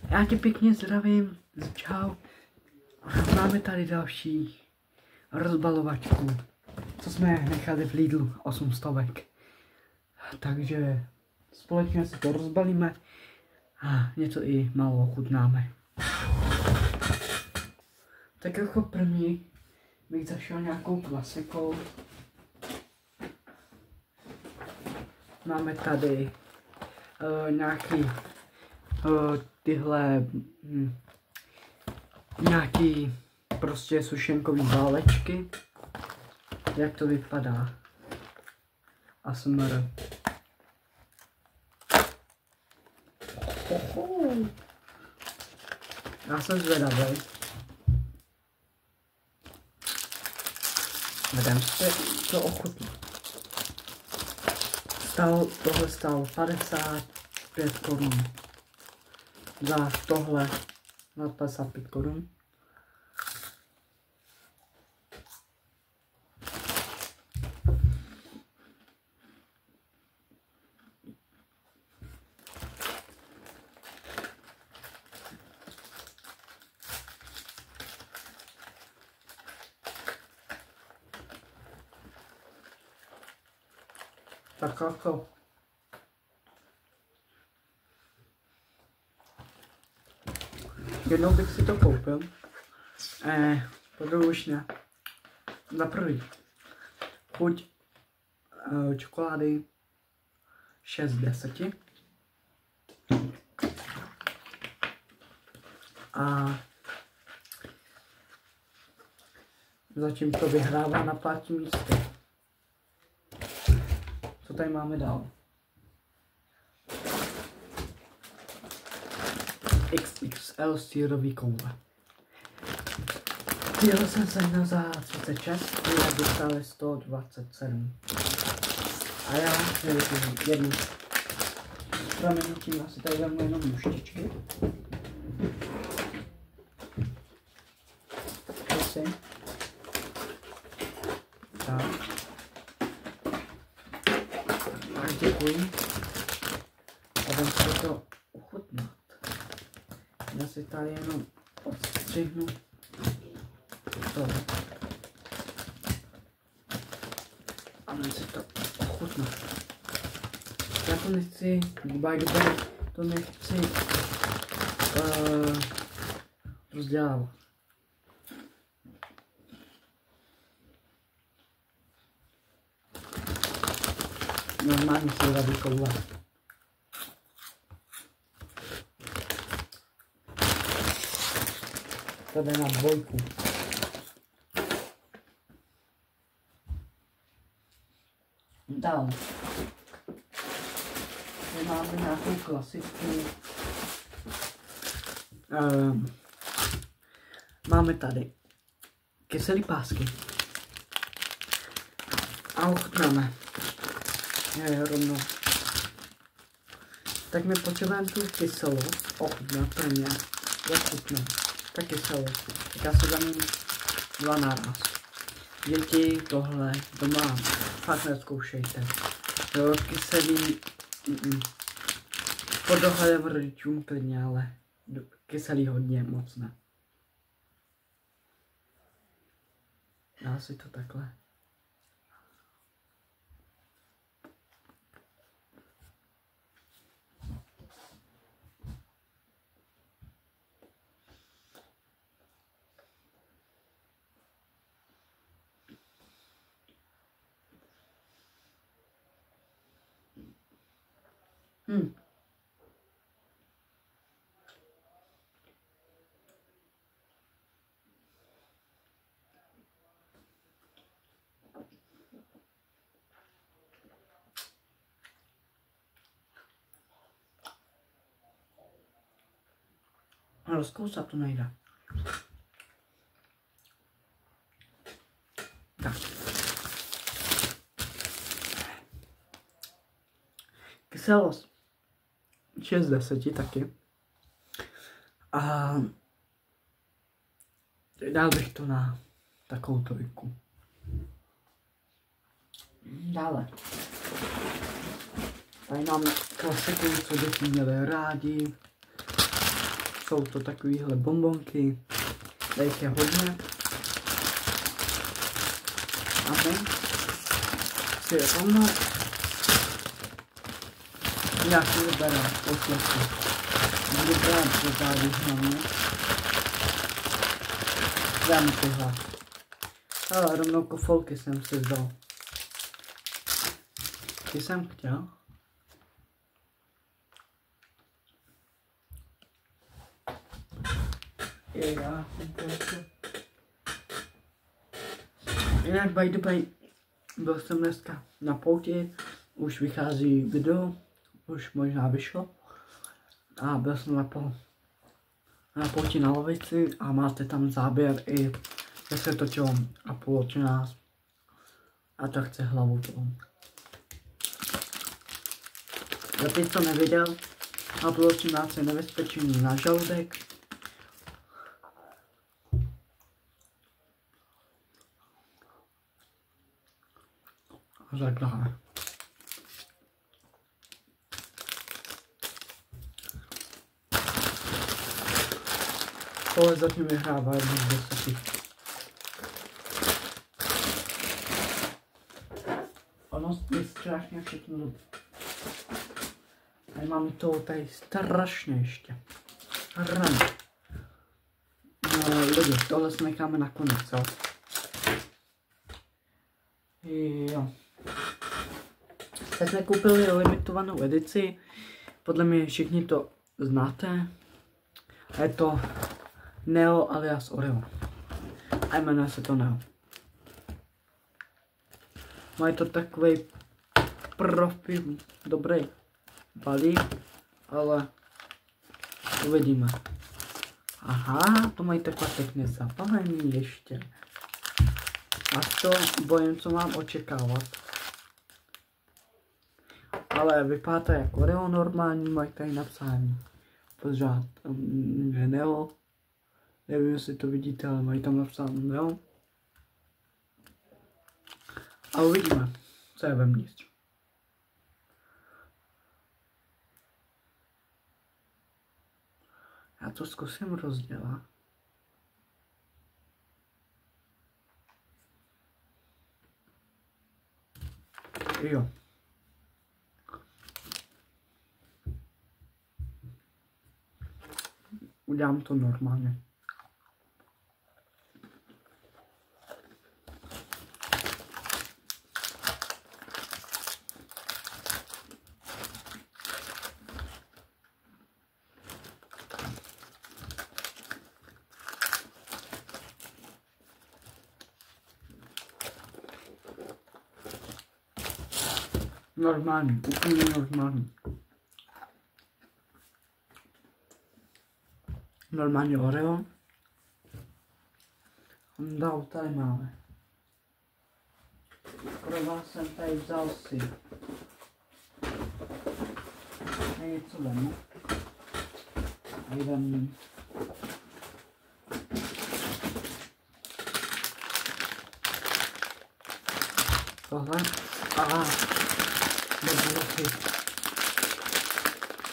Já tě pěkně zdravím, čau. Máme tady další rozbalovačku, co jsme nechali v Lidlu, 800. Takže společně si to rozbalíme a něco i málo ochutnáme. Tak jako první bych zašel nějakou klasikou. Máme tady nějaký tyhle nějaký prostě sušenkový válečky. Jak to vypadá? ASMR. Já jsem zvědavý. Jdem si to ochutnat. Tohle stalo 55 korun. Za tohle na 55 korun. Tak jako jednou bych si to koupil, už ne. Za prvý chuť čokolády 6 z 10 a zatím to vyhrává na 5. místě. Co tady máme dál? XXL sýrový koule. Tyhle jsem sehnal za 36, jinak by stály 127. A já jednu. Proměnutím asi tady dám jenom muštičky. Prosím. Tak. Tak děkuji. A jdem si to ochutnat. Já si tady jenom odstřihnu to. A jdem si to ochutnat. Já to nechci, by the way, to nechci rozdělávat. Normální sýrový koule. To jde na 2. Dál. Tady máme nějakou klasiku. Máme tady kyselý pásky. A ochutnáme. Rovnou. Tak my potřebujeme tu kyselost ochutnat prvně. Jak chutná. Ta kyselost. Tak já si dám 2 naraz. Děti tohle doma fakt nezkoušejte. Jo, kyselý. Pod dohledem rodičům klidně, ale kyselý hodně moc ne. Dá si to takhle. Rozkousat to nejde. Tak. Kyselost 6 z 10 taky. A dal bych to na takovou 3. Dále. Tady máme klasiku, co děti měly rádi. jsou to takovýhle bonbonky, jich je hodně. A my si je rovnou nějaký vyberám posledky. Budu brát do zády hlavně. Dám tyhle. Ale rovnou kofolky jsem si vzal. Ty jsem chtěl. Jinak by the way, byl jsem dneska na pouti, už vychází video, už možná vyšlo. A byl jsem na pouti na Lovici a máte tam záběr i, jak se točilo Apollo 13. A to chce hlavu toho. Za ty, co neviděl, Apollo 13 je nebezpečný na žaludek. A tak dále. Tohle zatím vyhrává 1 z 10. Ono je strašně všechno dobré. Tady máme toho tady strašně ještě. Hrany. No lidi, tohle si necháme nakonec, jo. Jo. Teď jsme koupili limitovanou edici. Podle mě všichni to znáte. Je to Neo alias Oreo. A jmenuje se to Neo. Mají to takový profi dobrý balík, ale uvidíme. Aha, to mají takové pěkné zapálení ještě. A to bojím, co mám očekávat. Ale vypadá to jako Oreo normální, mají tady napsání. Pořád, že Neo. Nevím, jestli to vidíte, ale mají tam napsáno Neo. A uvidíme, co je vevnitř. Já to zkusím rozdělat. Jo. Udělám to normálně. Normální, úplně normální. Normálně Oreo. Dál tady máme. Pro vás jsem tady vzal si něco vemu. A jdem. Tohle. A nebudu si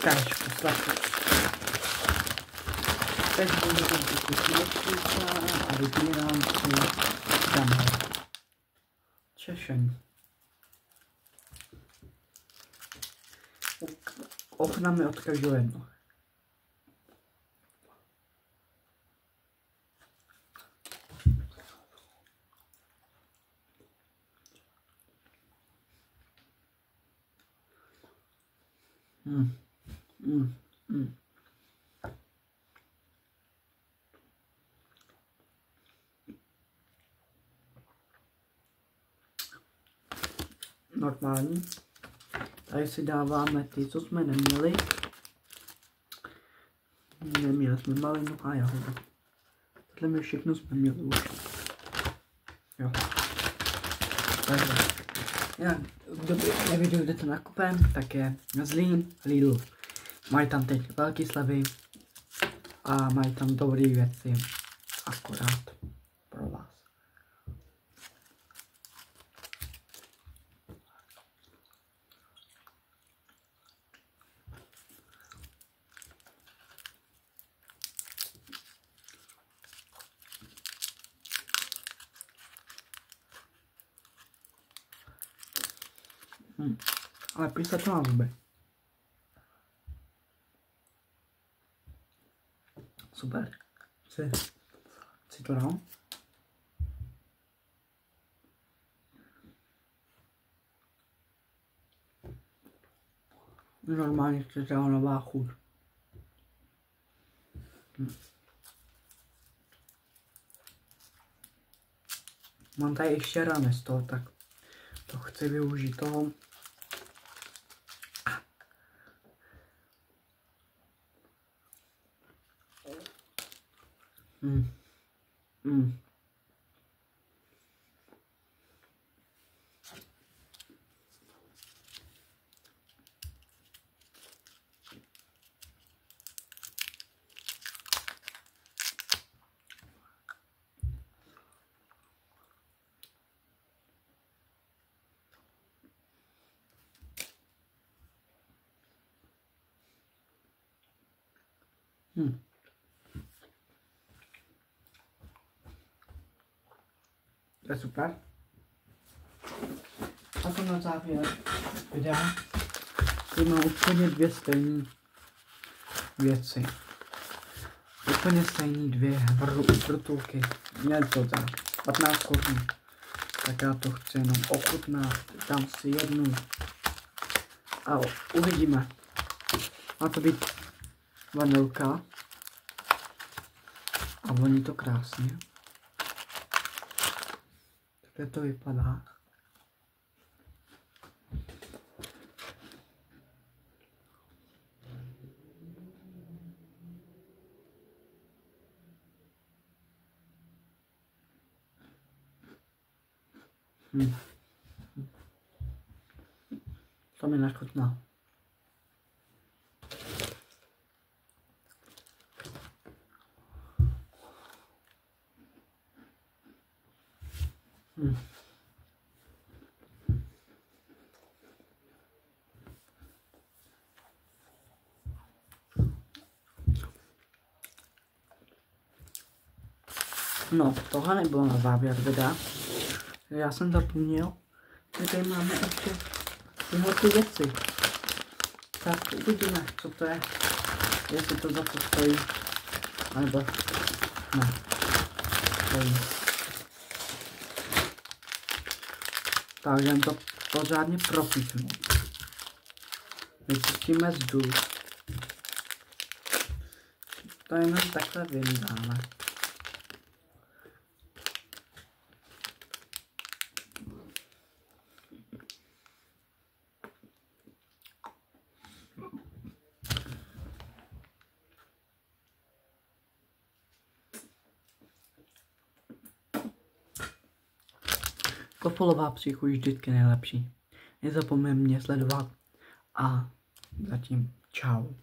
káčku sladkou. Teď budu tam kukuřička a vybírám si tamhle. Češení. Okna mi odkažu jedno. Normální. Tady si dáváme ty, co jsme neměli. Neměli jsme malinu a jahodu. Tohle my všechno jsme měli už. Jo. Takže. Jinak, kdo by nevěděl, kde to nakupem, tak je Zlín, Lidl. Mají tam teď velký slevy a mají tam dobré věci. Akorát pro vás. Ale písat to na zuby. Super. Si to dám? Normálně to je nová chuť. Mám tady ještě rany z toho, tak to chci využít toho. To je super. A to na závěr videa. Tady mám úplně dvě stejné věci. Úplně stejné dvě vrtulky. Měl to za 15 korun. Tak já to chci jenom ochutnat. Dám si jednu. A uvidíme. Má to být vanilka. A voní to krásně. Takhle to vypadá. To mi nechutná. No, tohle nebylo na závěr videa. Já jsem zapomněl, že tady máme ještě tyhle ty věci. Tak uvidíme, co to je. Jestli to za to stojí. Nebo ne. Stojí. Tak jdem to pořádně propíchnout. Vyčistíme vzduch. To jenom takhle vyndáme. Kofolová příchuť vždycky nejlepší. Nezapomeň mě sledovat a zatím čau.